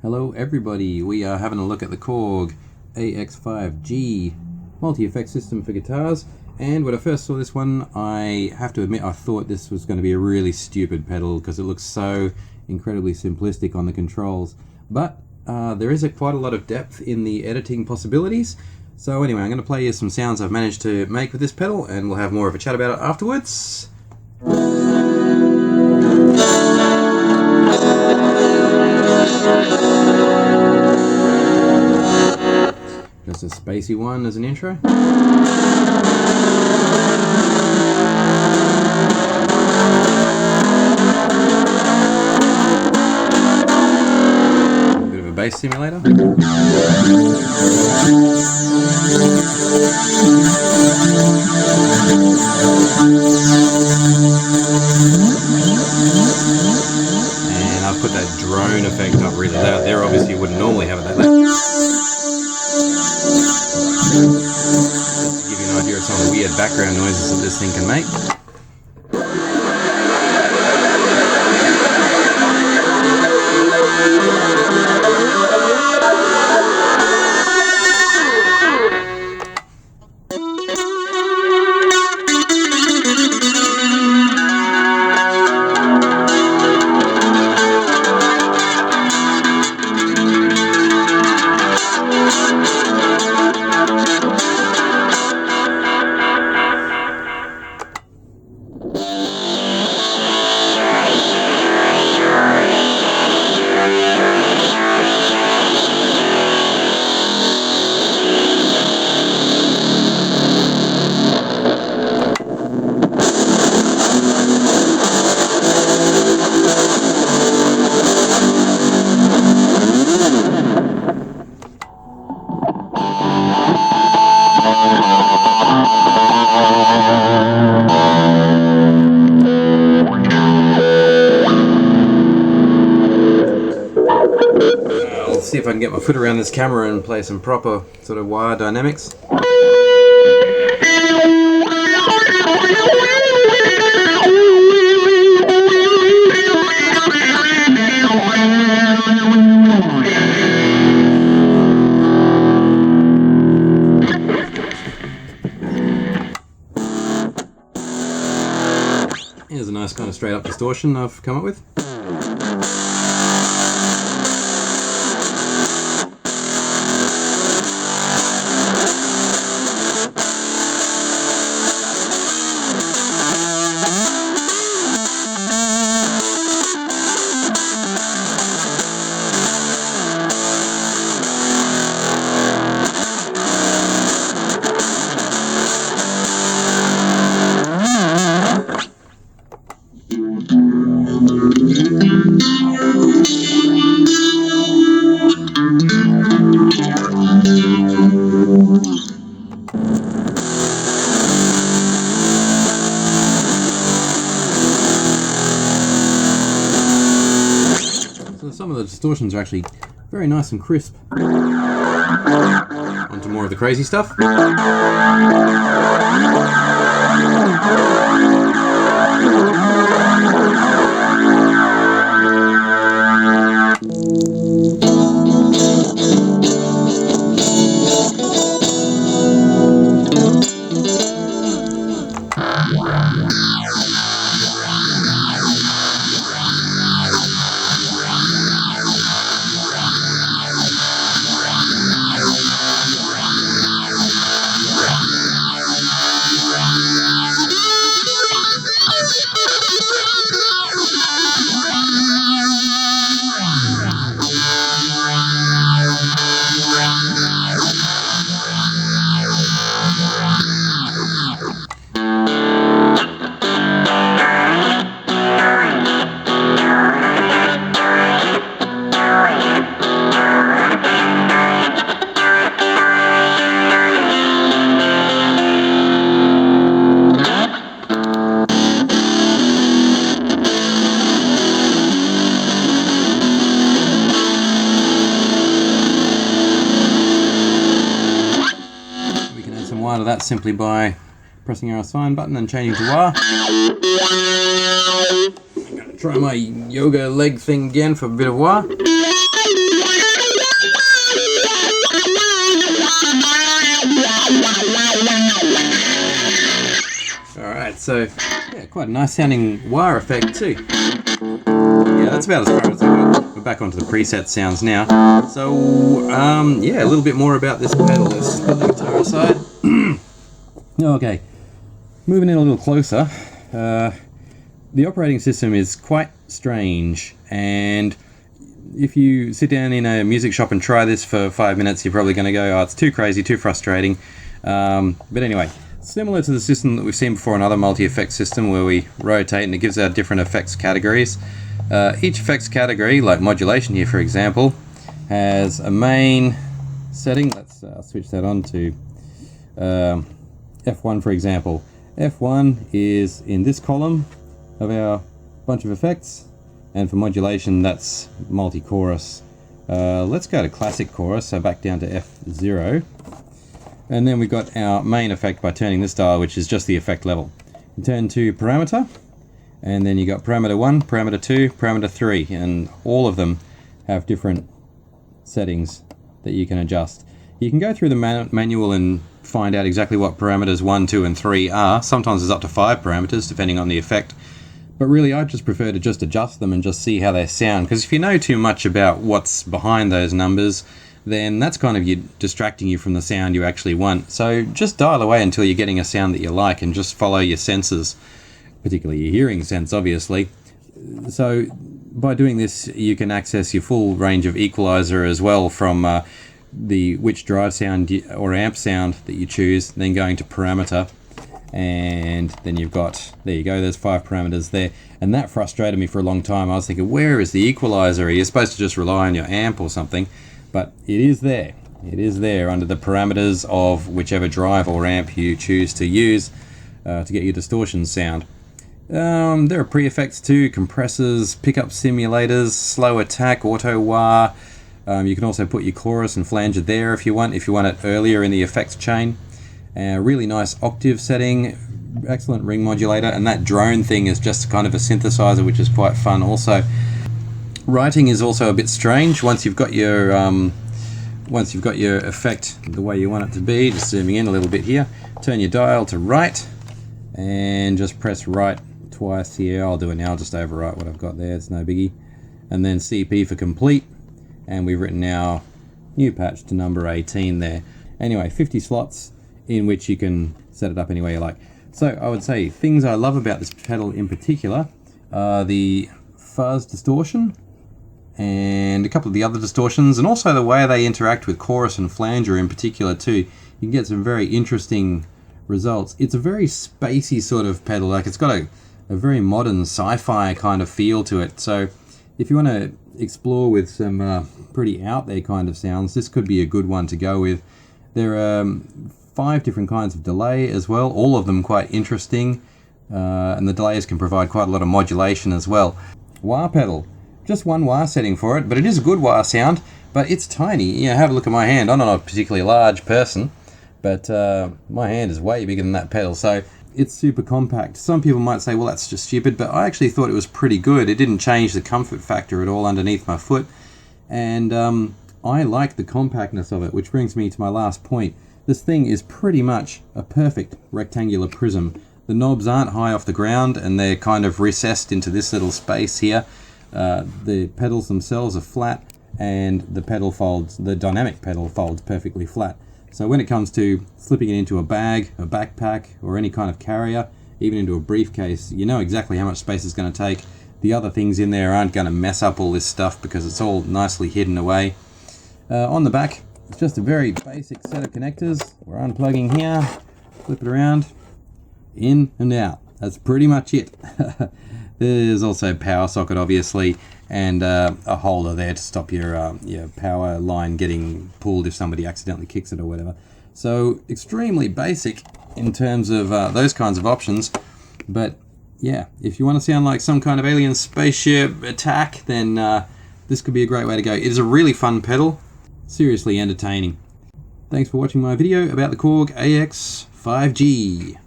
Hello everybody, we are having a look at the Korg AX5G multi-effect system for guitars, and when I first saw this one I have to admit I thought this was going to be a really stupid pedal because it looks so incredibly simplistic on the controls, but there is quite a lot of depth in the editing possibilities. So anyway, I'm going to play you some sounds I've managed to make with this pedal and we'll have more of a chat about it afterwards. Just a spacey one as an intro. A bit of a bass simulator. And I've put that drone effect up really loud there. Obviously you wouldn't normally have it that loud. Just to give you an idea of some of the weird background noises that this thing can make. I'll see if I can get my foot around this camera and play some proper sort of wire dynamics. Here's a nice kind of straight up distortion I've come up with. So some of the distortions are actually very nice and crisp. Onto more of the crazy stuff. Wire to that simply by pressing our assign button and changing to wire. I'm going to try my yoga leg thing again for a bit of wire. Alright, so yeah, quite a nice sounding wire effect too. Yeah, that's about as far as I got. We're back onto the preset sounds now. So, yeah, a little bit more about this pedal. Let's put the guitar aside. Okay, moving in a little closer. The operating system is quite strange, and if you sit down in a music shop and try this for 5 minutes, you're probably going to go, oh, it's too crazy, too frustrating. But anyway, similar to the system that we've seen before, another multi-effects system where we rotate and it gives out different effects categories. Each effects category, like modulation here for example, has a main setting. Let's switch that on to F1 for example. F1 is in this column of our bunch of effects, and for modulation that's multi-chorus. Let's go to classic chorus, so back down to F0. And then we've got our main effect by turning this dial, which is just the effect level. You turn to parameter, and then you got parameter 1, parameter 2, parameter 3, and all of them have different settings that you can adjust. You can go through the manual and find out exactly what parameters 1, 2, and 3 are. Sometimes there's up to 5 parameters, depending on the effect. But really, I just prefer to just adjust them and just see how they sound, because if you know too much about what's behind those numbers, then that's kind of distracting you from the sound you actually want. So just dial away until you're getting a sound that you like and just follow your senses, particularly your hearing sense, obviously. So by doing this, you can access your full range of equalizer as well from which drive sound or amp sound that you choose, then going to parameter. And then you've got, there you go, there's 5 parameters there. And that frustrated me for a long time. I was thinking, where is the equalizer? You're supposed to just rely on your amp or something. But it is there. It is there under the parameters of whichever drive or amp you choose to use to get your distortion sound. There are pre-effects too, compressors, pickup simulators, slow attack, auto wah. You can also put your chorus and flanger there if you want it earlier in the effects chain. Really nice octave setting, excellent ring modulator, and that drone thing is just kind of a synthesizer, which is quite fun also. Writing is also a bit strange once you've got your effect the way you want it to be. Just zooming in a little bit here, turn your dial to right and just press right twice here. I'll do it now, just overwrite what I've got there, it's no biggie. And then CP for complete, and we've written our new patch to number 18 there. Anyway, 50 slots in which you can set it up any way you like. So I would say things I love about this pedal in particular are the fuzz distortion and a couple of the other distortions, and also the way they interact with chorus and flanger in particular too. You can get some very interesting results. It's a very spacey sort of pedal, like it's got a very modern sci-fi kind of feel to it. So if you want to explore with some pretty out there kind of sounds, this could be a good one to go with. There are 5 different kinds of delay as well, all of them quite interesting, and the delays can provide quite a lot of modulation as well. Wah pedal. Just one wah setting for it, but it is a good wah sound, but it's tiny. You know, have a look at my hand. I'm not a particularly large person, but my hand is way bigger than that pedal, so it's super compact. Some people might say, well, that's just stupid, but I actually thought it was pretty good. It didn't change the comfort factor at all underneath my foot, and I like the compactness of it, which brings me to my last point. This thing is pretty much a perfect rectangular prism. The knobs aren't high off the ground, and they're kind of recessed into this little space here. The pedals themselves are flat, and the pedal folds, the dynamic pedal folds perfectly flat. So when it comes to slipping it into a bag, a backpack, or any kind of carrier, even into a briefcase, you know exactly how much space it's going to take. The other things in there aren't going to mess up all this stuff because it's all nicely hidden away. On the back, it's just a very basic set of connectors. We're unplugging here, flip it around, in and out. That's pretty much it. There's also a power socket, obviously, and a holder there to stop your power line getting pulled if somebody accidentally kicks it or whatever. So extremely basic in terms of those kinds of options. But yeah, if you want to sound like some kind of alien spaceship attack, then this could be a great way to go. It is a really fun pedal, seriously entertaining. Thanks for watching my video about the Korg AX5G.